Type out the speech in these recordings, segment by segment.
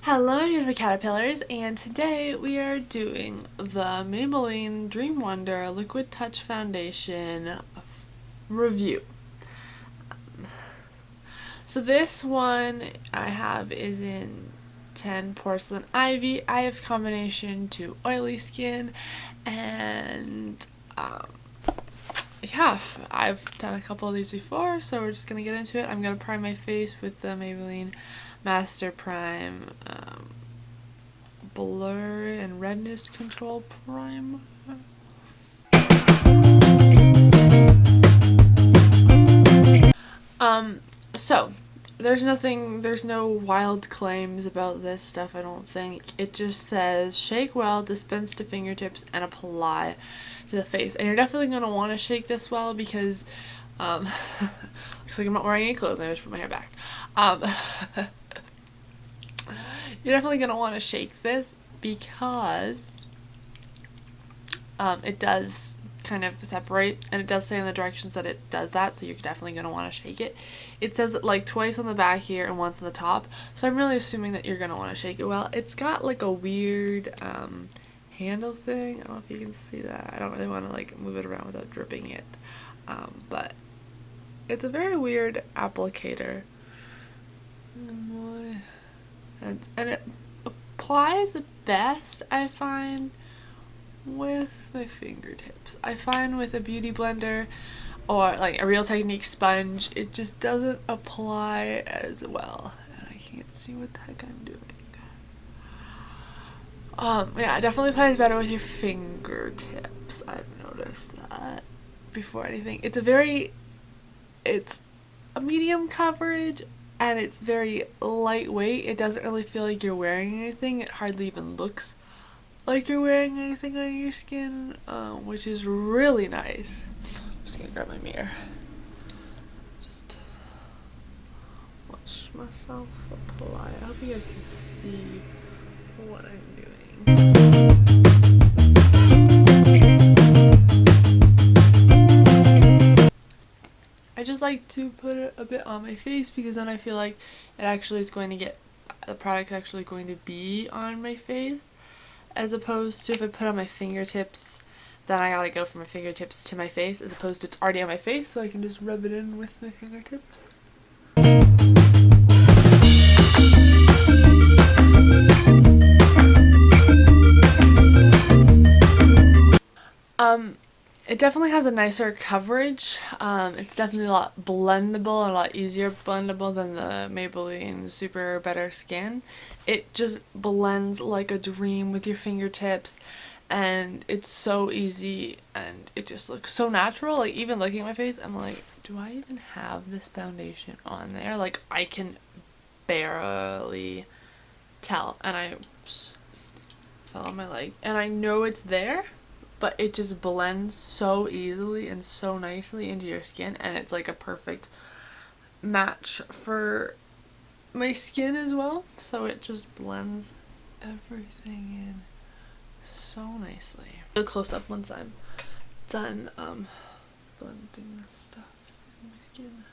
Hello, beautiful caterpillars, and today we are doing the Maybelline Dream Wonder Liquid Touch Foundation review. So this one I have is in 10 Porcelain Ivy. I have combination to oily skin, and yeah, I've done a couple of these before, so we're just gonna get into it. I'm gonna prime my face with the Maybelline Master Prime Blur and Redness Control Prime. So there's no wild claims about this stuff, I don't think. It just says shake well, dispense to fingertips, and apply to the face. And you're definitely going to want to shake this well because, looks like I'm not wearing any clothes. I just put my hair back. You're definitely going to want to shake this because it does kind of separate, and it does say in the directions that it does that, so you're definitely going to want to shake it. It says it like twice on the back here and once on the top, so I'm really assuming that you're going to want to shake it well. It's got like a weird handle thing. I don't know if you can see that. I don't really want to like move it around without dripping it, but it's a very weird applicator, and it applies best, I find, with my fingertips. I find with a beauty blender or like a Real Technique sponge, it just doesn't apply as well, and I can't see what the heck I'm doing. Yeah, it definitely applies better with your fingertips. I've noticed that before anything. It's a medium coverage, and it's very lightweight. It doesn't really feel like you're wearing anything. It hardly even looks like you're wearing anything on your skin, which is really nice. I'm just gonna grab my mirror. Just watch myself apply. I hope you guys can see what I'm doing. I just like to put it a bit on my face because then I feel like the product's actually going to be on my face. As opposed to if I put on my fingertips, then I gotta go from my fingertips to my face, as opposed to it's already on my face, so I can just rub it in with my fingertips. It definitely has a nicer coverage. It's definitely a lot blendable and a lot easier blendable than the Maybelline Super Better Skin. It just blends like a dream with your fingertips, and it's so easy, and it just looks so natural. Like, even looking at my face, I'm like, do I even have this foundation on there? Like, I can barely tell, and I fell on my leg, and I know it's there, but it just blends so easily and so nicely into your skin, and it's like a perfect match for my skin as well, so it just blends everything in so nicely. A close up once I'm done blending this stuff in my skin.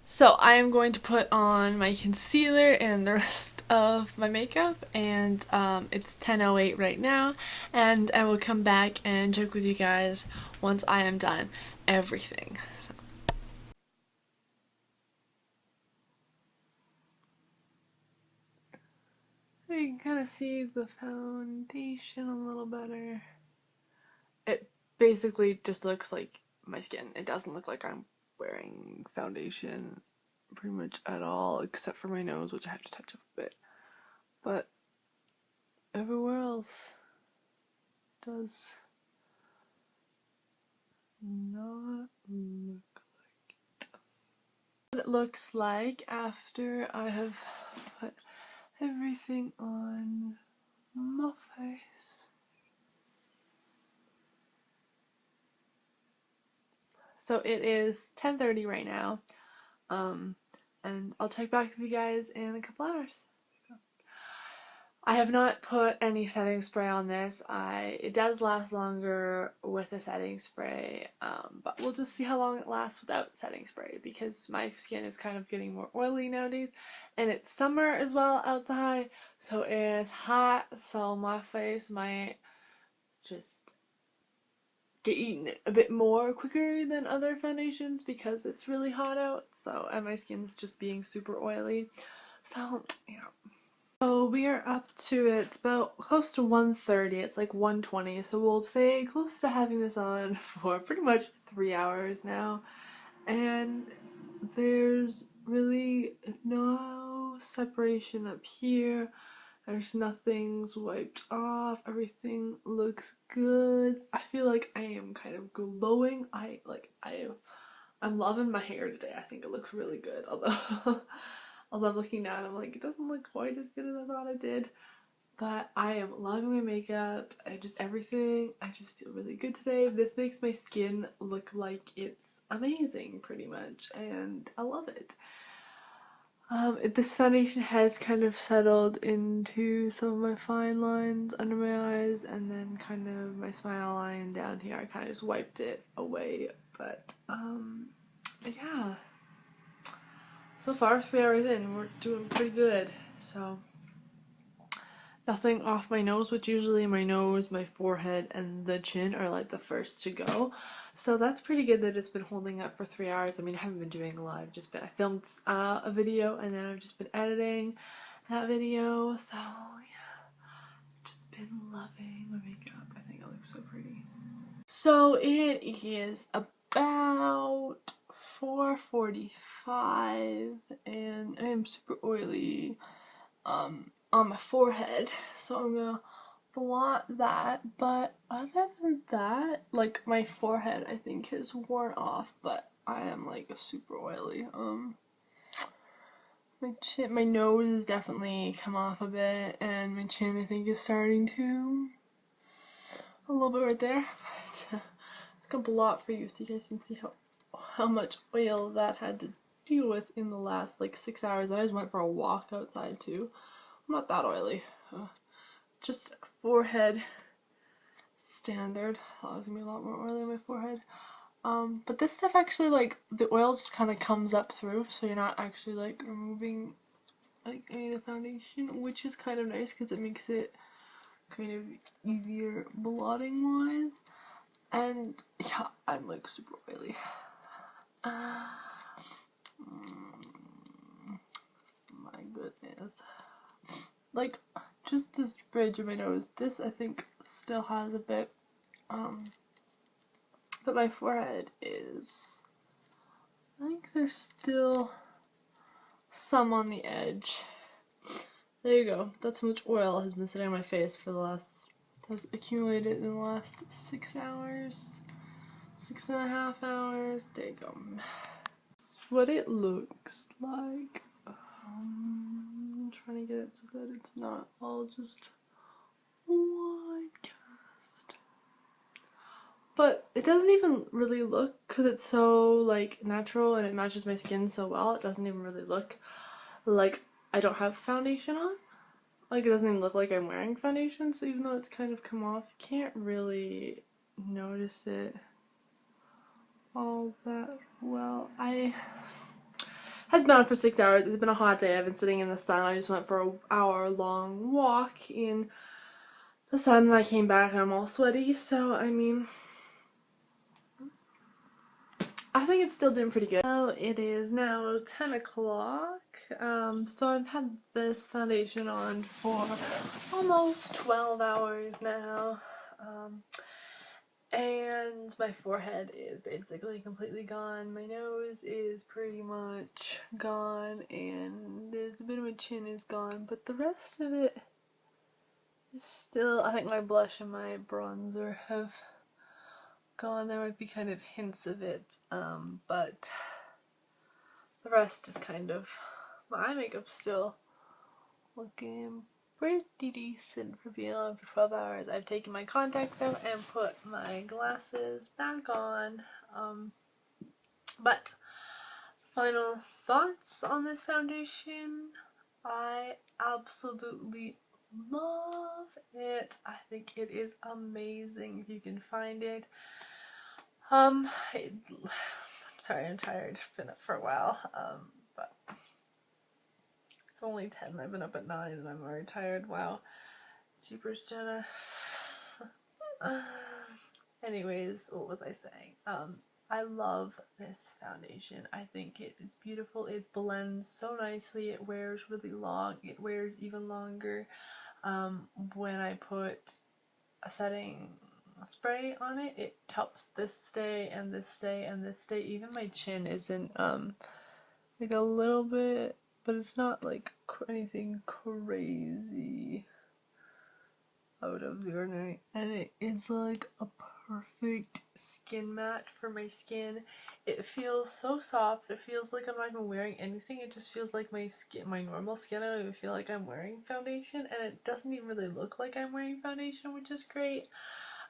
So I am going to put on my concealer and the rest of my makeup, and it's 10:08 right now, and I will come back and check with you guys once I am done everything. So. You can kind of see the foundation a little better. It basically just looks like my skin. It doesn't look like I'm wearing foundation pretty much at all, except for my nose, which I have to touch up a bit. But everywhere else does not look like it. What it looks like after I have put everything on my face. So it is 10:30 right now, and I'll check back with you guys in a couple hours. So, I have not put any setting spray on this. It does last longer with a setting spray, but we'll just see how long it lasts without setting spray because my skin is kind of getting more oily nowadays, and it's summer as well outside, so it's hot, so my face might just get eaten a bit more quicker than other foundations because it's really hot out, so and my skin's just being super oily. So yeah. So we are up to it's about close to 1:30. It's like 1:20, so we'll say close to having this on for pretty much 3 hours now. And there's really no separation up here. There's nothing's wiped off. Everything looks good. I feel like I am kind of glowing. I'm loving my hair today. I think it looks really good. Although although I'm looking down, I'm like, it doesn't look quite as good as I thought it did. But I am loving my makeup. Everything. I just feel really good today. This makes my skin look like it's amazing pretty much, and I love it. This foundation has kind of settled into some of my fine lines under my eyes, and then kind of my smile line down here. I kind of just wiped it away, but yeah. So far, 3 hours in, we're doing pretty good. So nothing off my nose, which usually my nose, my forehead, and the chin are like the first to go. So that's pretty good that it's been holding up for 3 hours. I mean, I haven't been doing a lot. I filmed a video, and then I've just been editing that video. So yeah, just been loving my makeup. I think it looks so pretty. So it is about 4:45, and I am super oily on my forehead, so I'm gonna blot that. But other than that, like, my forehead I think has worn off, but I am like super oily. My nose has definitely come off a bit, and my chin I think is starting to a little bit right there. But it's gonna blot for you so you guys can see how much oil that had to deal with in the last like 6 hours. I just went for a walk outside too. I'm not that oily. Just forehead standard. I thought it was gonna be a lot more oily on my forehead. But this stuff actually, like, the oil just kind of comes up through, so you're not actually like removing like any of the foundation, which is kind of nice because it makes it kind of easier blotting wise. And yeah, I'm like super oily. My goodness. Like, just this bridge of my nose, this I think still has a bit, but my forehead is, I think there's still some on the edge. There you go. That's how much oil has been sitting on my face for the last, has accumulated in the last 6 hours, 6.5 hours. There you go. That's what it looks like. I'm trying to get it so that it's not all just one cast. But it doesn't even really look, because it's so like natural and it matches my skin so well, it doesn't even really look like I don't have foundation on. Like, it doesn't even look like I'm wearing foundation, so even though it's kind of come off, you can't really notice it all that well. Has been on for 6 hours. It's been a hot day. I've been sitting in the sun. I just went for an hour-long walk in the sun, and I came back and I'm all sweaty. So, I mean, I think it's still doing pretty good. So it is now 10 o'clock. So I've had this foundation on for almost 12 hours now. And my forehead is basically completely gone. My nose is pretty much gone, and there's a bit of my chin is gone, but the rest of it is still, I think my blush and my bronzer have gone. There might be kind of hints of it, but the rest is kind of, my eye makeup's still looking pretty decent for being on for 12 hours. I've taken my contacts out and put my glasses back on. But final thoughts on this foundation. I absolutely love it. I think it is amazing if you can find it. I'm sorry, I'm tired. I've been up for a while, but it's only 10. I've been up at 9 and I'm already tired. Wow. Jeepers, Jenna. Anyways, what was I saying? I love this foundation. I think it is beautiful. It blends so nicely. It wears really long. It wears even longer. When I put a setting spray on it, it helps this stay and this stay and this stay. Even my chin isn't like a little bit, but it's not like anything crazy out of the ordinary, and it is like a perfect skin mat for my skin. It feels so soft. It feels like I'm not even wearing anything. It just feels like my skin, my normal skin. I don't even feel like I'm wearing foundation, and it doesn't even really look like I'm wearing foundation, which is great.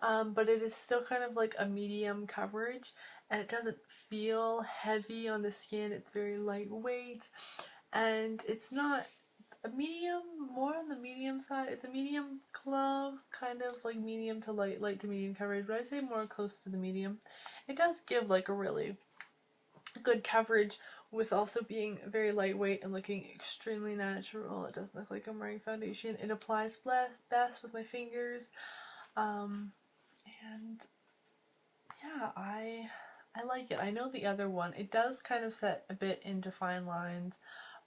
But it is still kind of like a medium coverage, and it doesn't feel heavy on the skin. It's very lightweight, and it's not a medium, more on the medium side. It's a medium close, kind of like medium to light to medium coverage, but I'd say more close to the medium. It does give like a really good coverage with also being very lightweight and looking extremely natural. It doesn't look like I'm wearing foundation. It applies best with my fingers. And yeah, I like it. I know the other one, it does kind of set a bit into fine lines,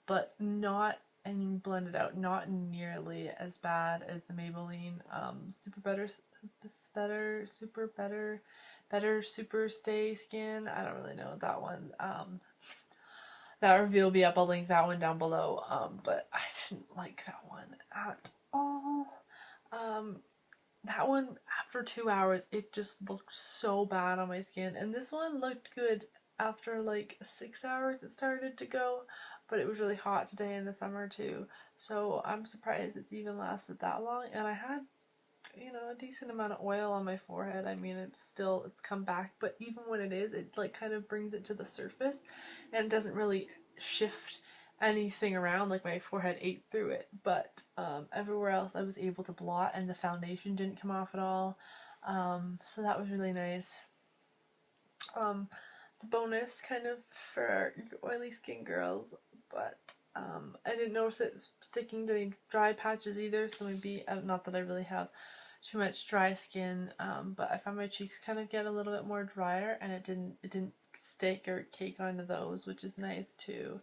but not, and blend it out, not nearly as bad as the Maybelline Super Stay Skin. I don't really know that one. That review will be up. I'll link that one down below. But I didn't like that one at all. That one, after 2 hours, it just looked so bad on my skin, and this one looked good after like 6 hours. It started to go, but it was really hot today in the summer too, so I'm surprised it's even lasted that long. And I had, you know, a decent amount of oil on my forehead. I mean, it's come back, but even when it is, it like kind of brings it to the surface and doesn't really shift anything around. Like my forehead ate through it, but everywhere else I was able to blot, and the foundation didn't come off at all. So that was really nice. It's a bonus kind of for oily skin girls, but I didn't notice it sticking to any dry patches either, so maybe, not that I really have too much dry skin, but I found my cheeks kind of get a little bit more drier, and it didn't stick or cake onto those, which is nice too.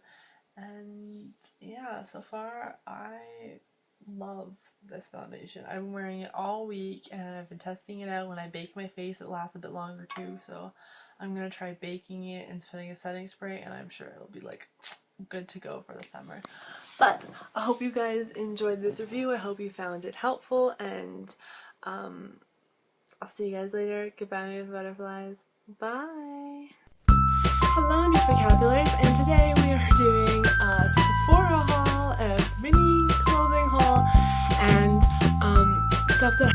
And yeah, so far I love this foundation. I've been wearing it all week, and I've been testing it out. When I bake my face, it lasts a bit longer too, so I'm gonna try baking it and putting a setting spray, and I'm sure it'll be like good to go for the summer. But I hope you guys enjoyed this review. I hope you found it helpful, and I'll see you guys later. Goodbye, butterflies. Bye. Hello, new vocabularies, and today we are doing a Sephora haul, a mini clothing haul, and stuff that